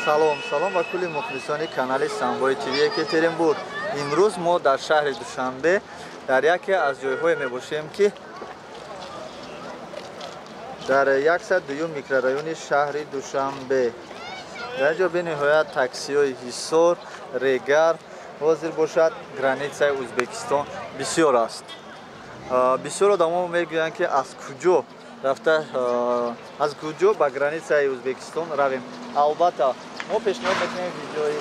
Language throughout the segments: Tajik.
салом ва кулли мухлисони канали Самбои ТВ Екатеринбург. Имрӯз мо дар шаҳри Душанбе дар яке аз ҷойҳое мебошем ки дар 102 микрорайони шаҳри Душанбе. дар ҷо бениҳоят таксиҳои ҳисор, регар ҳозир бошад. Границаи Ӯзбекистон бисёр аст. Бисёр одамон мегӯянд ки аз куҷо рафта аз куҷо ба границаи Ӯзбекистон равем. Албатта мо пешниҳод мекунем видеои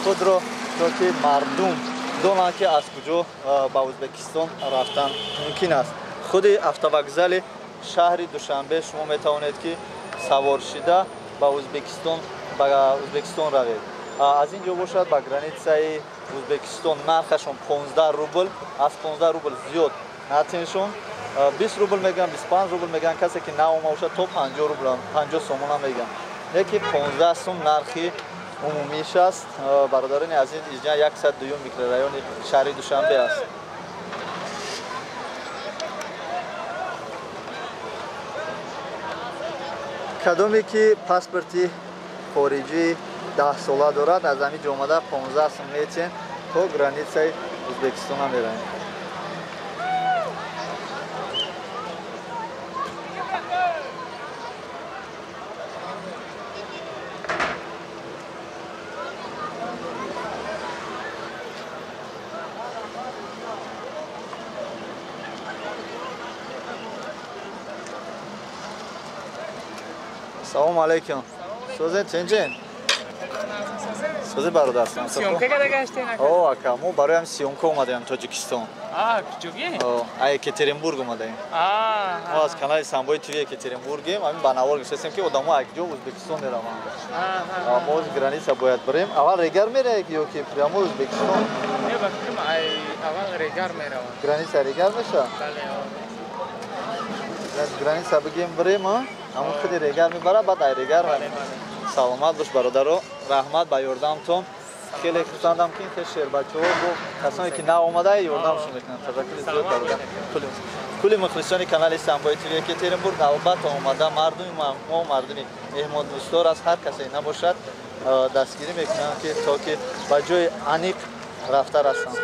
худро то ки мардум донанд ки аз куҷо ба Ӯзбекистон рафтан мумкин аст. худи автовокзали шаҳри Душанбе шумо метавонед ки савор шида ба Ӯзбекистон равед. аз ин ҷо бошад ба границаи Ӯзбекистон нархашон 15 рубл, аз 15 рубл зиёд натиншон 20 рубл меган, 25 рубл меган, касе ки наома бошад то 50 рубл 50 сомона меган. Леки 15 сум нархи умумиш аст. Бародарони азиз, инҷа 102 микрорайони шаҳри Душанбе аст. кадоме ки паспорти хориҷии 10 сола дорад, аз ҳамин ҷо омада 15 сум метен то границаи Ӯзбекистон меравем. Салом алейкум. Созен ченҷен? Сози бародарсан. Сиёмкага гаштен ака? О, ака, мо бароям сиёмка омадаем Тоҷикистон. Куҷоги? А Екатеринбург омадаем. Мо аз канали Самбои ТВ Екатеринбургем. Ҳамин ба навор гишастем ки одамҳо якҷо Ӯзбекистон мераванд. Мо граница бояд барем. Аввал регар мераем ё ки прямо Ӯзбекистон? Не, ба фикрам аввал регар мераванд. Граница регар меша? Бале. Граница бигем барем, ҳамон худи регар мебара, баъд ай регар. Саломат бош бародаро, раҳмат ба ёрдамтон. Хеле хусандам ки ин шербачаҳо бо касоне ки наомада ёрдамшон мекунанд. Ташаккури зиёд бародар. кулли мухлисони канали Самбои ТВ Екатеринбург албатта омада мардуми мо мардуми меҳмондӯстдор аст. ҳар касе набошад дастгирӣ мекунанд ки то ки ба ҷои аниқ рафта расанд.